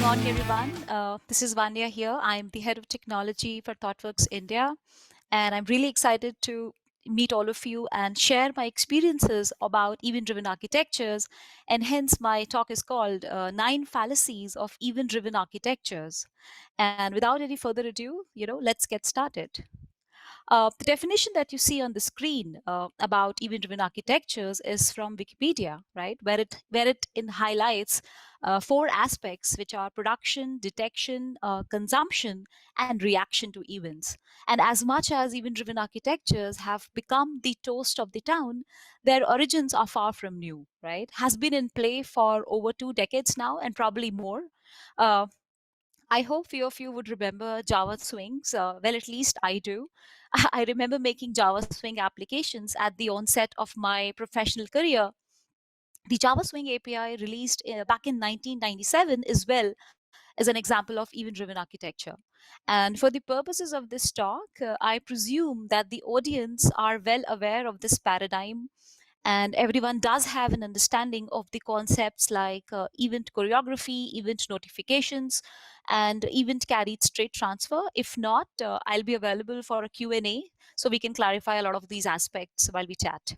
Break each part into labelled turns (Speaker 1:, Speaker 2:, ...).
Speaker 1: morning, everyone. This is Vanya here. I'm the head of technology for ThoughtWorks India, and I'm really excited to meet all of you and share my experiences about event-driven architectures. And hence, my talk is called Nine Fallacies of Event-Driven Architectures. And without any further ado, let's get started. The definition that you see on the screen about event-driven architectures is from Wikipedia, right? Where it highlights four aspects, which are production, detection, consumption, and reaction to events. And as much as event-driven architectures have become the toast of the town, their origins are far from new, right? Has been in play for over 2 decades now, and probably more. Uh, I hope few of you would remember Java Swings. Well, at least I do. I remember making Java Swing applications at the onset of my professional career. The Java Swing API released back in 1997 as well as an example of event-driven architecture. And for the purposes of this talk, I presume that the audience are well aware of this paradigm and everyone does have an understanding of the concepts like event choreography, event notifications, and event carried state transfer. If not, I'll be available for a Q&A so we can clarify a lot of these aspects while we chat.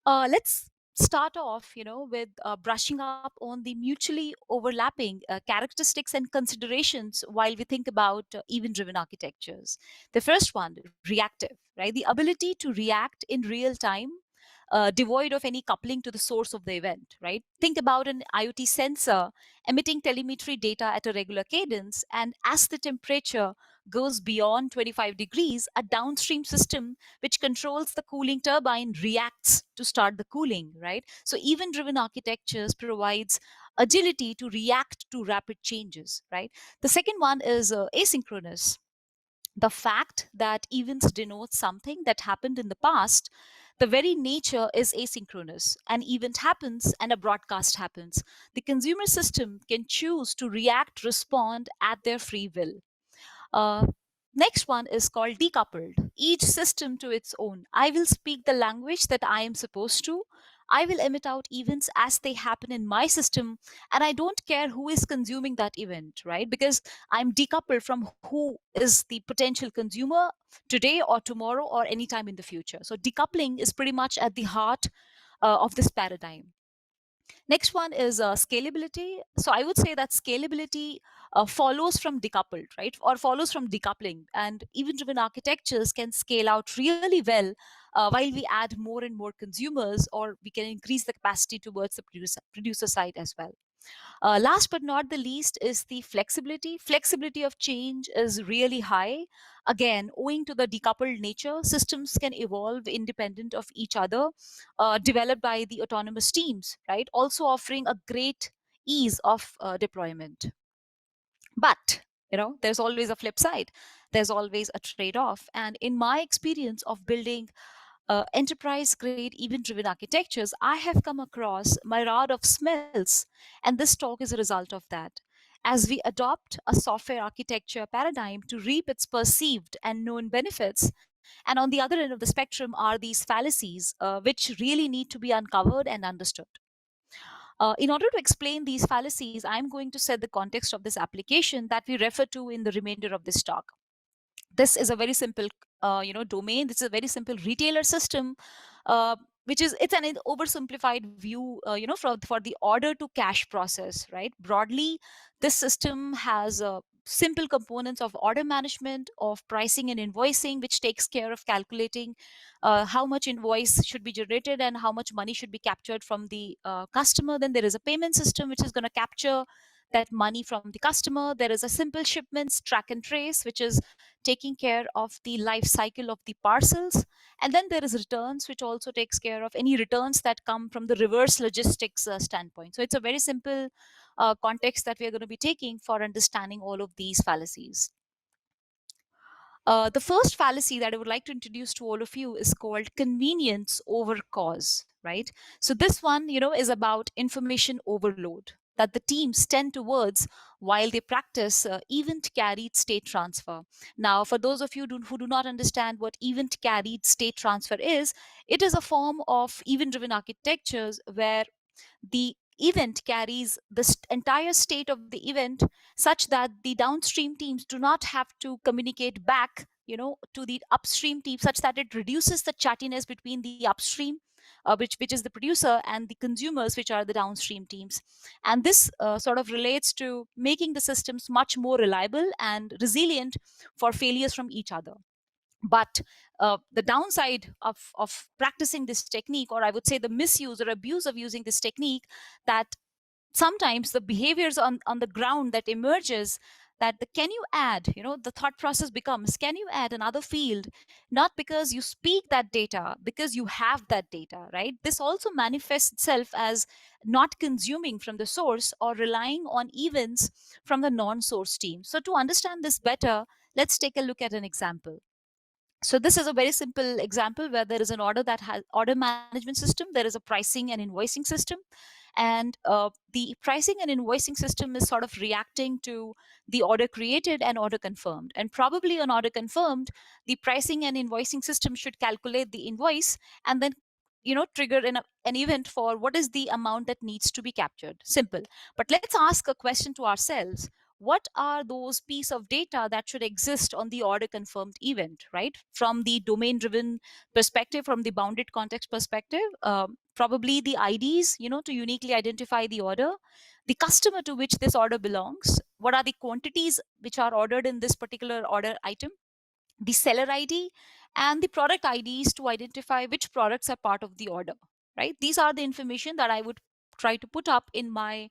Speaker 1: Let's start off, with brushing up on the mutually overlapping characteristics and considerations while we think about event-driven architectures. The first one, reactive, right? The ability to react in real time, devoid of any coupling to the source of the event, right? Think about an IoT sensor emitting telemetry data at a regular cadence, and as the temperature goes beyond 25 degrees, a downstream system which controls the cooling turbine reacts to start the cooling, right? So event driven architectures provides agility to react to rapid changes, right? The second one is asynchronous. The fact that events denote something that happened in the past, the very nature is asynchronous. An event happens and a broadcast happens. The consumer system can choose to react, respond at their free will. uh, Next one is called decoupled. Each system to its own. I will speak the language that I am supposed to. I will emit out events as they happen in my system, and I don't care who is consuming that event, right? Because I'm decoupled from who is the potential consumer today or tomorrow or anytime in the future. So, decoupling is pretty much at the heart of this paradigm. Next one is scalability. So I would say that scalability follows from decoupled, right? Or follows from decoupling. And event driven architectures can scale out really well while we add more and more consumers, or we can increase the capacity towards the producer side as well. Last but not the least is the flexibility. Flexibility of change is really high. Again, owing to the decoupled nature, systems can evolve independent of each other, developed by the autonomous teams, right? Also offering a great ease of deployment. But there's always a flip side. There's always a trade-off. And in my experience of building enterprise grade event driven architectures, I have come across myriad of smells, and this talk is a result of that. As we adopt a software architecture paradigm to reap its perceived and known benefits, and on the other end of the spectrum are these fallacies, which really need to be uncovered and understood. In order to explain these fallacies, I'm going to set the context of this application that we refer to in the remainder of this talk. This is a very simple domain. This is a very simple retailer system, which is it's an oversimplified view, for the order to cash process, right? Broadly, this system has simple components of order management, of pricing and invoicing, which takes care of calculating how much invoice should be generated and how much money should be captured from the customer. Then there is a payment system which is going to capture that money from the customer. There is a simple shipments track and trace, which is taking care of the life cycle of the parcels. And then there is returns, which also takes care of any returns that come from the reverse logistics standpoint. So it's a very simple context that we are going to be taking for understanding all of these fallacies. The first fallacy that I would like to introduce to all of you is called convenience over cause, right? So this one, is about information overload that the teams tend towards while they practice event carried state transfer. Now, for those of you who do not understand what event carried state transfer is, it is a form of event driven architectures where the event carries the entire state of the event, such that the downstream teams do not have to communicate back, to the upstream team, such that it reduces the chattiness between the upstream, which is the producer, and the consumers, which are the downstream teams. And this sort of relates to making the systems much more reliable and resilient for failures from each other. But the downside of practicing this technique, or I would say the misuse or abuse of using this technique, that sometimes the behaviors on the ground that emerges, that can you add, the thought process becomes, can you add another field, not because you speak that data, because you have that data, right? This also manifests itself as not consuming from the source or relying on events from the non-source team. So to understand this better, let's take a look at an example. So this is a very simple example where there is an order that has order management system, there is a pricing and invoicing system, and the pricing and invoicing system is sort of reacting to the order created and order confirmed. And probably on order confirmed, the pricing and invoicing system should calculate the invoice and then trigger an event for what is the amount that needs to be captured. Simple. But let's ask a question to ourselves: what are those piece of data that should exist on the order confirmed event, right? From the domain driven perspective, from the bounded context perspective, probably the IDs, to uniquely identify the order, the customer to which this order belongs, what are the quantities which are ordered in this particular order item, the seller ID, and the product IDs to identify which products are part of the order, right? These are the information that I would try to put up in my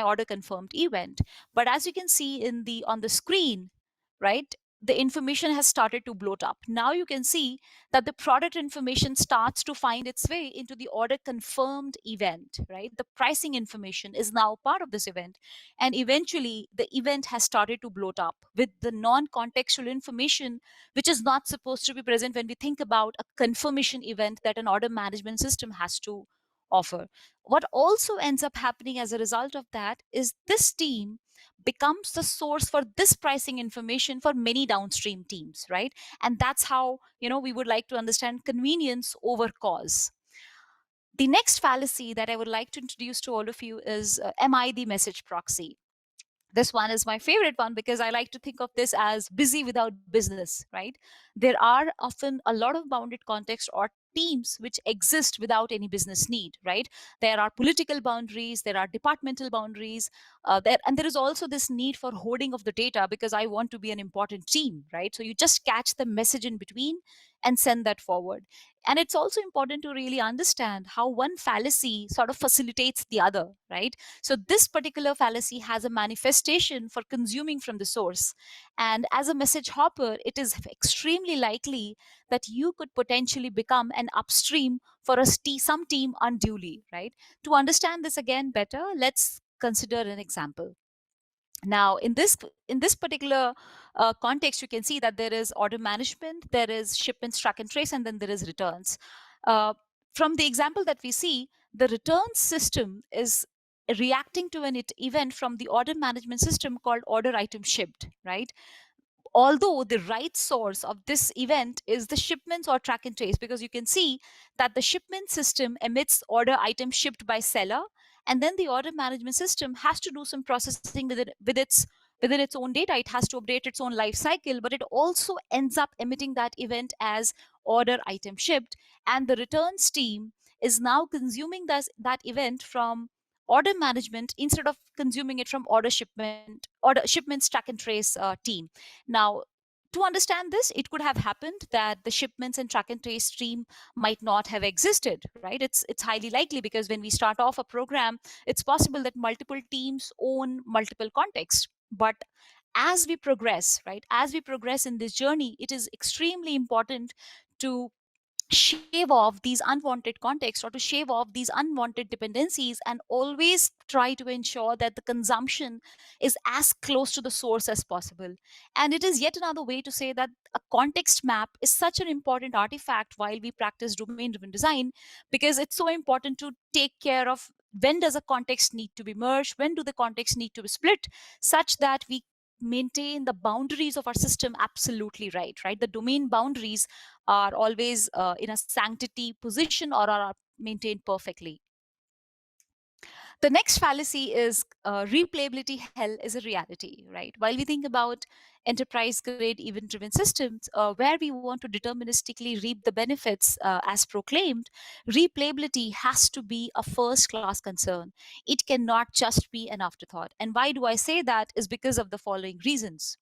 Speaker 1: order confirmed event. But as you can see in the on the screen, right, the information has started to bloat up. Now you can see that the product information starts to find its way into the order confirmed event, right? The pricing information is now part of this event, and eventually the event has started to bloat up with the non contextual information, which is not supposed to be present when we think about a confirmation event that an order management system has to offer. What also ends up happening as a result of that is this team becomes the source for this pricing information for many downstream teams, right? And that's how, we would like to understand convenience over cause. The next fallacy that I would like to introduce to all of you is, am I the message proxy? This one is my favorite one because I like to think of this as busy without business, right? There are often a lot of bounded context or teams which exist without any business need, right? There are political boundaries, there are departmental boundaries, and there is also this need for hoarding of the data because I want to be an important team, right? So you just catch the message in between and send that forward. And it's also important to really understand how one fallacy sort of facilitates the other, right? So this particular fallacy has a manifestation for consuming from the source. And as a message hopper, it is extremely likely that you could potentially become an upstream for some team unduly, right? To understand this again better, let's consider an example. Now in this particular context, you can see that there is order management, there is shipments track and trace, and then there is returns. uh, from the example that we see, the returns system is reacting to an event from the order management system called order item shipped, right? Although the right source of this event is the shipments or track and trace, because you can see that the shipment system emits order item shipped by seller, and then the order management system has to do some processing within its own data. It has to update its own life cycle, but it also ends up emitting that event as order item shipped, and the returns team is now consuming that event from order management instead of consuming it from order shipments track and trace team. Now, to understand this, it could have happened that the shipments and track and trace stream might not have existed, right? It's highly likely because when we start off a program, it's possible that multiple teams own multiple contexts. But as we progress, right, as we progress in this journey, it is extremely important to shave off these unwanted contexts or to shave off these unwanted dependencies, and always try to ensure that the consumption is as close to the source as possible. And it is yet another way to say that a context map is such an important artifact while we practice domain driven design, because it's so important to take care of when does a context need to be merged, when do the contexts need to be split, such that we maintain the boundaries of our system absolutely right. The domain boundaries are always in a sanctity position or are maintained perfectly. The next fallacy is replayability hell is a reality, right? While we think about enterprise grade event driven systems where we want to deterministically reap the benefits as proclaimed, replayability has to be a first class concern. It cannot just be an afterthought. And why do I say that? Is because of the following reasons.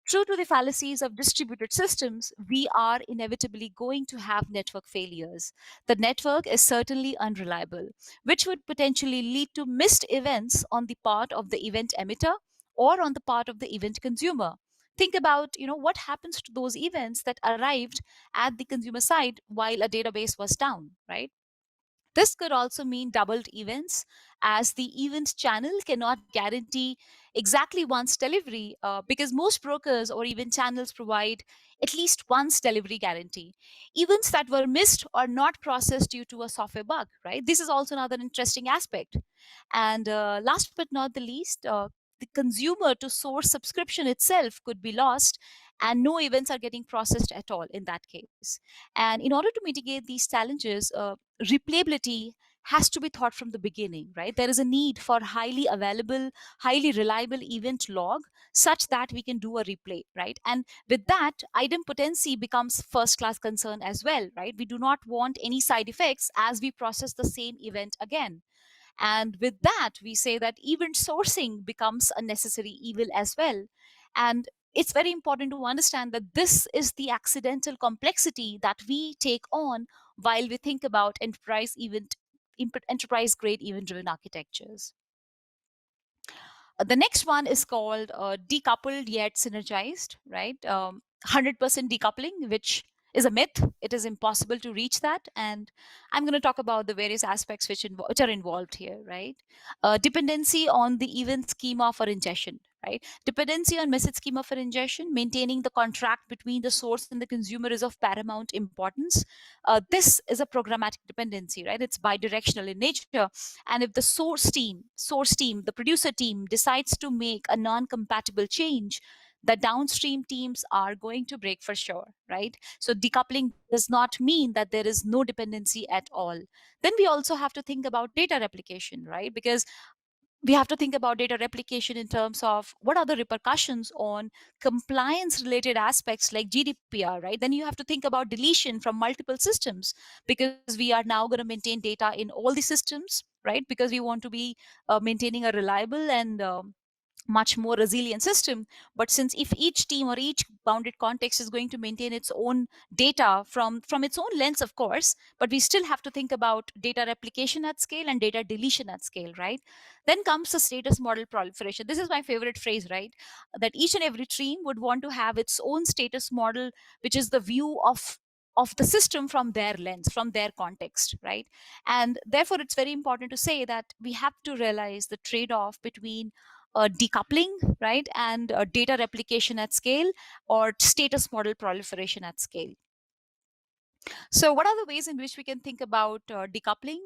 Speaker 1: True to the fallacies of distributed systems, we are inevitably going to have network failures. The network is certainly unreliable, which would potentially lead to missed events on the part of the event emitter or on the part of the event consumer. Think about, what happens to those events that arrived at the consumer side while a database was down, right? This could also mean doubled events, as the event channel cannot guarantee exactly once delivery because most brokers or event channels provide at least once delivery guarantee. Events that were missed or not processed due to a software bug, right? This is also another interesting aspect. And last but not the least, the consumer to source subscription itself could be lost, and no events are getting processed at all in that case. And in order to mitigate these challenges, replayability has to be thought from the beginning, right? There is a need for highly available, highly reliable event log such that we can do a replay, right? And with that, idempotency becomes first class concern as well, right? We do not want any side effects as we process the same event again. And with that, we say that event sourcing becomes a necessary evil as well. And it's very important to understand that this is the accidental complexity that we take on while we think about enterprise grade event driven architectures. The next one is called decoupled yet synergized, right? 100% decoupling, which is a myth. It is impossible to reach that. And I'm going to talk about the various aspects which are involved here, right? Dependency on the event schema for ingestion, right? Dependency on message schema for ingestion, maintaining the contract between the source and the consumer is of paramount importance. This is a programmatic dependency, right? It's bidirectional in nature, and if the source team, the producer team decides to make a non-compatible change, the downstream teams are going to break for sure, right? So decoupling does not mean that there is no dependency at all. Then we also have to think about data replication, right? Because we have to think about data replication in terms of what are the repercussions on compliance related aspects like GDPR, right? Then you have to think about deletion from multiple systems, because we are now going to maintain data in all the systems, right? Because we want to be maintaining a reliable and much more resilient system. But since if each team or each bounded context is going to maintain its own data from its own lens, of course, but we still have to think about data replication at scale and data deletion at scale, right? Then comes the status model proliferation. This is my favorite phrase, right? That each and every team would want to have its own status model, which is the view of the system from their lens, from their context, right? And therefore it's very important to say that we have to realize the trade-off between decoupling, right, and data replication at scale, or status model proliferation at scale. So what are the ways in which we can think about decoupling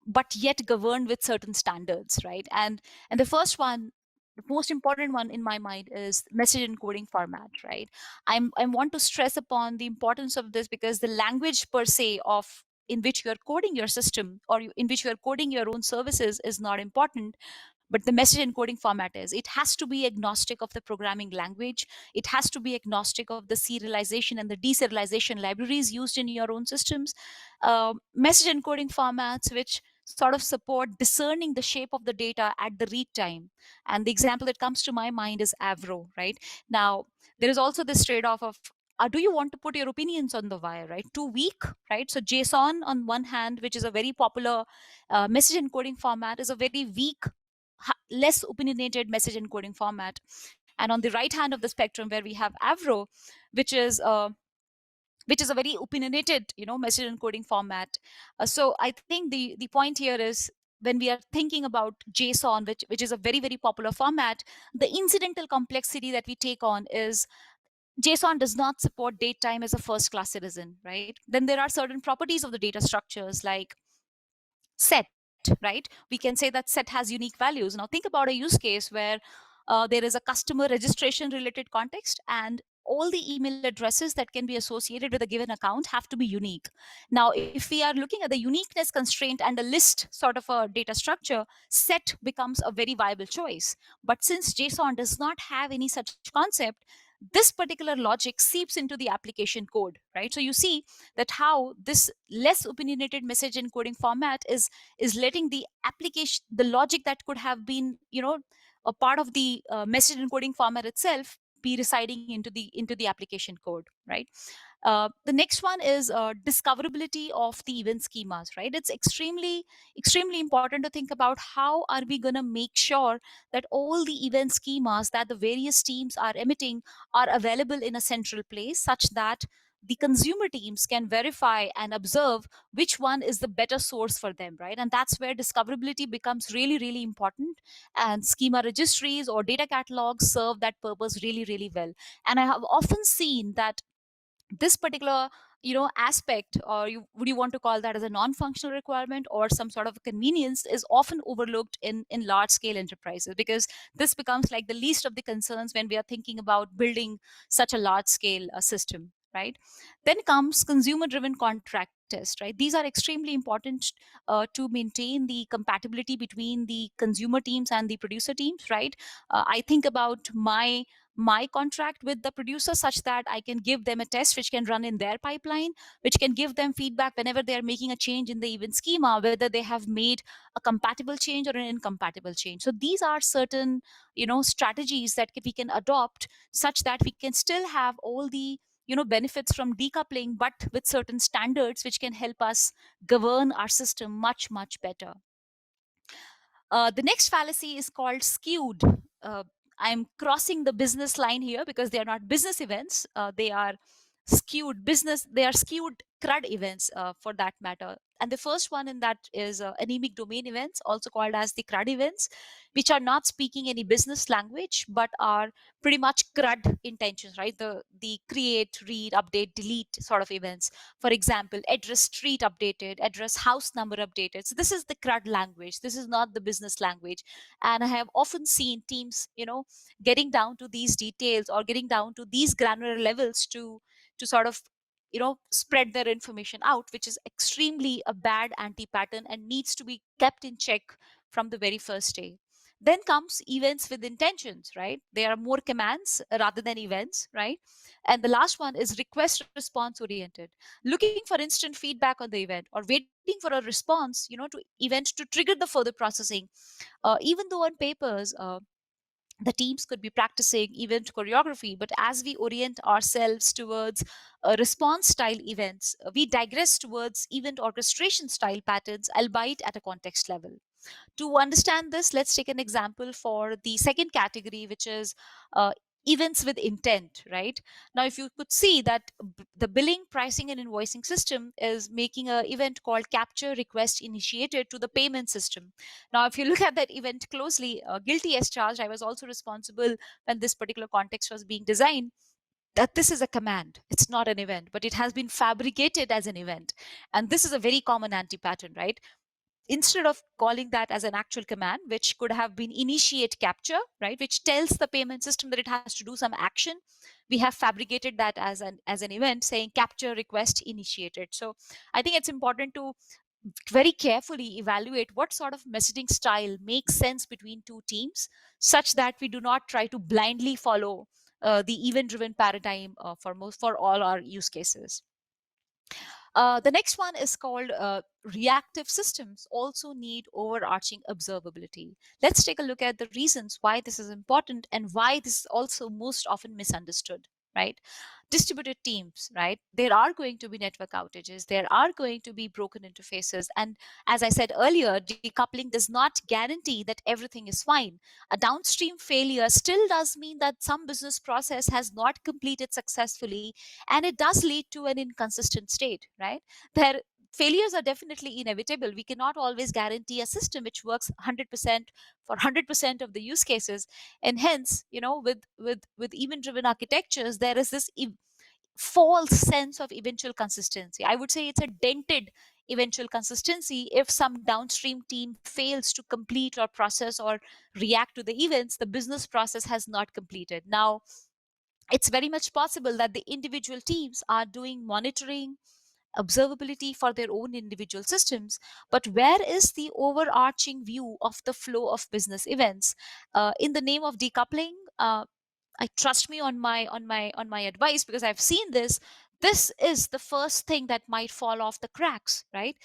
Speaker 1: but yet governed with certain standards, right? And the first one, the most important one in my mind, is message encoding format, right? I want to stress upon the importance of this, because the language per se of in which you are coding your system, or in which you are coding your own services, is not important, but the message encoding format is. It has to be agnostic of the programming language. It has to be agnostic of the serialization and the deserialization libraries used in your own systems. Message encoding formats which sort of support discerning the shape of the data at the read time. And the example that comes to my mind is Avro, right? Now, there is also this trade-off of, do you want to put your opinions on the wire, right? Too weak, right? So JSON on one hand, which is a very popular message encoding format, is a very weak, less opinionated message encoding format. And on the right hand of the spectrum, where we have Avro, which is a very opinionated, message encoding format. So I think the point here is, when we are thinking about JSON, which is a very, very popular format, the incidental complexity that we take on is JSON does not support date time as a first class citizen, right? Then there are certain properties of the data structures like set, right? We can say that set has unique values. Now think about a use case where there is a customer registration related context, and all the email addresses that can be associated with a given account have to be unique. Now, if we are looking at the uniqueness constraint and a list sort of a data structure, set becomes a very viable choice. But since JSON does not have any such concept, this particular logic seeps into the application code, right? So you see that how this less opinionated message encoding format is letting the application, the logic that could have been, a part of the message encoding format itself, be residing into the application code, right? The next one is discoverability of the event schemas, right? It's extremely important to think about how are we going to make sure that all the event schemas that the various teams are emitting are available in a central place, such that the consumer teams can verify and observe which one is the better source for them, right? And that's where discoverability becomes really important. And schema registries or data catalogs serve that purpose really well. And I have often seen that this particular aspect, or would you want to call that as a non-functional requirement or some sort of convenience, is often overlooked in large scale enterprises, because this becomes like the least of the concerns when we are thinking about building such a large scale system, right? Then comes consumer driven contract test, right? These are extremely important to maintain the compatibility between the consumer teams and the producer teams, right? I think about my contract with the producer such that I can give them a test which can run in their pipeline, which can give them feedback whenever they are making a change in the event schema, whether they have made a compatible change or an incompatible change. So these are certain, strategies that we can adopt such that we can still have all the benefits from decoupling, but with certain standards which can help us govern our system much better. The next fallacy is called skewed. Uh, I'm crossing the business line here because they are not business events. They are skewed business. They are skewed CRUD events, for that matter. And the first one in that is anemic domain events, also called as the CRUD events, which are not speaking any business language but are pretty much CRUD intentions, right? The create, read, update, delete sort of events. For example, address street updated, address house number updated. So this is the CRUD language. This is not the business language. And I have often seen teams, getting down to these details or getting down to these granular levels to sort of spread their information out, which is extremely a bad anti pattern and needs to be kept in check from the very first day. Then comes events with intentions, right? There are more commands rather than events, right? And the last one is request response oriented, looking for instant feedback on the event or waiting for a response, to event to trigger the further processing. Even though on papers, the teams could be practicing event choreography, but as we orient ourselves towards response style events, we digress towards event orchestration style patterns, albeit at a context level. To understand this, let's take an example for the second category, which is uh, events with intent, right? Now, if you could see that the billing, pricing, and invoicing system is making an event called capture request initiated to the payment system. Now, if you look at that event closely, guilty as charged, I was also responsible when this particular context was being designed, that this is a command. It's not an event, but it has been fabricated as an event. And this is a very common anti pattern, right? Instead of calling that as an actual command, which could have been initiate capture, right, which tells the payment system that it has to do some action, we have fabricated that as an event saying capture request initiated. So I think it's important to very carefully evaluate what sort of messaging style makes sense between two teams, such that we do not try to blindly follow the event driven paradigm for all our use cases. The next one is called reactive systems also need overarching observability. Let's take a look at the reasons why this is important and why this is also most often misunderstood, right? Distributed teams, right? There are going to be network outages, there are going to be broken interfaces. And as I said earlier, decoupling does not guarantee that everything is fine. A downstream failure still does mean that some business process has not completed successfully, and it does lead to an inconsistent state, right? There failures are definitely inevitable. We cannot always guarantee a system which works 100% for 100% of the use cases. And hence, with event driven architectures, there is this false sense of eventual consistency. I would say it's a dented eventual consistency. If some downstream team fails to complete or process or react to the events, the business process has not completed. Now, It's very much possible that the individual teams are doing monitoring, observability for their own individual systems, but where is the overarching view of the flow of business events? In the name of decoupling, I trust me on my advice, because I've seen this. This is the first thing that might fall off the cracks, right?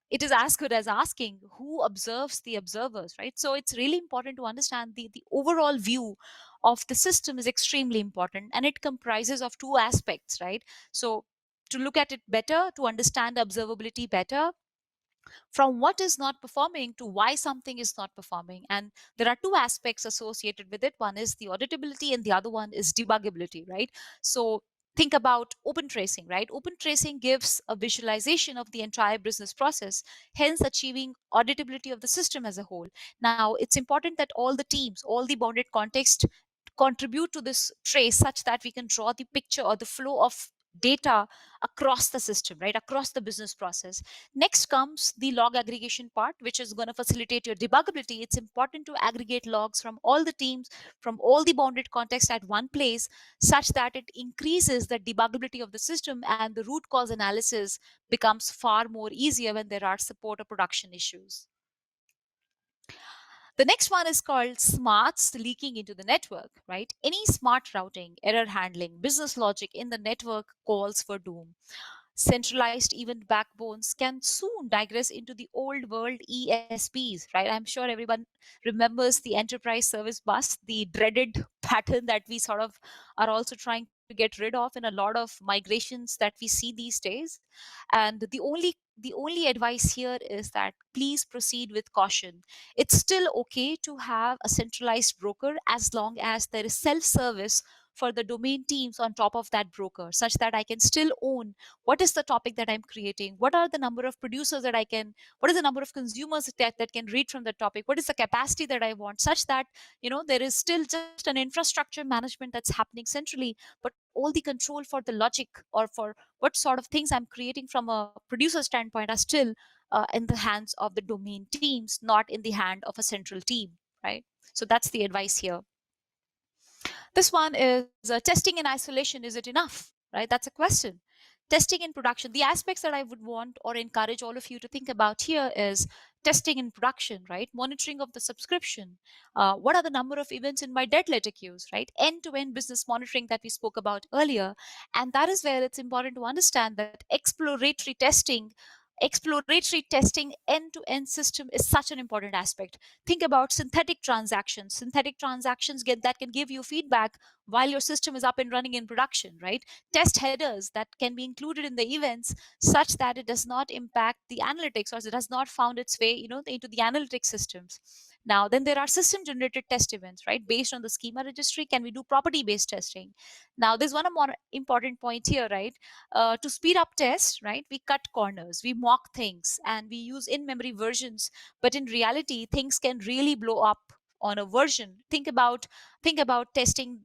Speaker 1: It is as good as asking who observes the observers, right? So it's really important to understand the overall view of the system is extremely important, and it comprises of two aspects, right? So to look at it better, to understand observability better, from what is not performing to why something is not performing. And there are two aspects associated with it. One is the auditability, and the other one is debuggability, right? So think about open tracing, right? Open tracing gives a visualization of the entire business process, hence achieving auditability of the system as a whole. Now, it's important that all the teams, all the bounded context contribute to this trace such that we can draw the picture or the flow of data across the system, right, across the business process. Next comes the log aggregation part, which is going to facilitate your debuggability. It's important to aggregate logs from all the teams, from all the bounded context at one place, such that it increases the debuggability of the system, and the root cause analysis becomes far more easier when there are support or production issues. The next one is called smarts leaking into the network, right? Any smart routing, error handling, business logic in the network calls for doom. Centralized event backbones can soon digress into the old world ESPs, right? I'm sure everyone remembers the enterprise service bus, the dreaded pattern that we sort of are also trying to get rid of in a lot of migrations that we see these days. And the only advice here is that please proceed with caution. It's still okay to have a centralized broker as long as there is self service for the domain teams on top of that broker, such that I can still own what is the topic that I'm creating, what are the number of producers that I can, what is the number of consumers that can read from the topic, what is the capacity that I want, such that there is still just an infrastructure management that's happening centrally, but all the control for the logic or for what sort of things I'm creating from a producer standpoint are still in the hands of the domain teams, not in the hand of a central team, right? So that's the advice here. This one is testing in isolation. Is it enough? Right? That's a question. Testing in production. The aspects that I would want or encourage all of you to think about here is testing in production, right? Monitoring of the subscription. What are the number of events in my dead letter queues, right? End to end business monitoring that we spoke about earlier. And that is where it's important to understand that exploratory testing end to end system is such an important aspect. Think about synthetic transactions get that can give you feedback while your system is up and running in production, right? Test headers that can be included in the events such that it does not impact the analytics, or it has not found its way into the analytics systems. Now then, there are system generated test events, right? Based on the schema registry, can we do property based testing? Now there's one more important point here, right? To speed up tests, right, we cut corners, we mock things, and we use in memory versions. But in reality, things can really blow up on a version. Think about testing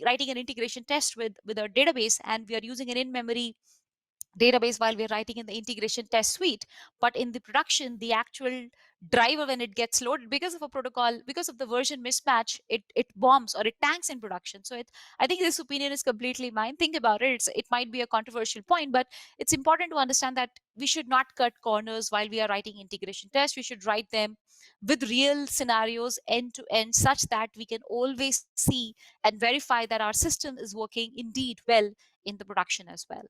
Speaker 1: writing an integration test with a database, and we are using an in memory database while we're writing in the integration test suite. But in the production, the actual driver, when it gets loaded, because of a protocol, because of the version mismatch, it bombs or it tanks in production. So I think this opinion is completely mine. Think about it. It might be a controversial point, but it's important to understand that we should not cut corners while we are writing integration tests. We should write them with real scenarios end to end, such that we can always see and verify that our system is working indeed well in the production as well.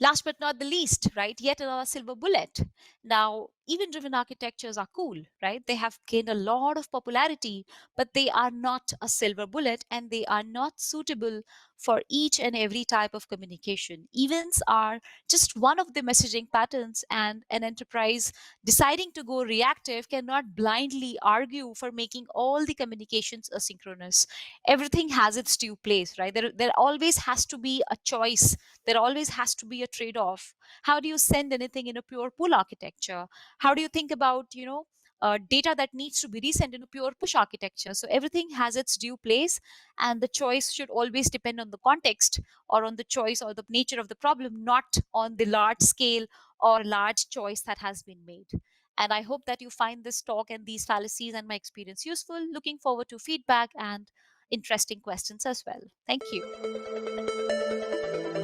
Speaker 1: Last but not the least, right, yet another silver bullet. Now, event driven architectures are cool, right? They have gained a lot of popularity, but they are not a silver bullet, and they are not suitable for each and every type of communication. Events are just one of the messaging patterns, and an enterprise deciding to go reactive cannot blindly argue for making all the communications asynchronous. Everything has its due place, right? There always has to be a choice, there always has to be a trade off. How do you send anything in a pure pull architecture? How do you think about data that needs to be resent in a pure push architecture? So everything has its due place, and the choice should always depend on the context, or on the choice or the nature of the problem, not on the large scale or large choice that has been made. And I hope that you find this talk and these fallacies and my experience useful. Looking forward to feedback, and interesting questions as well. Thank you.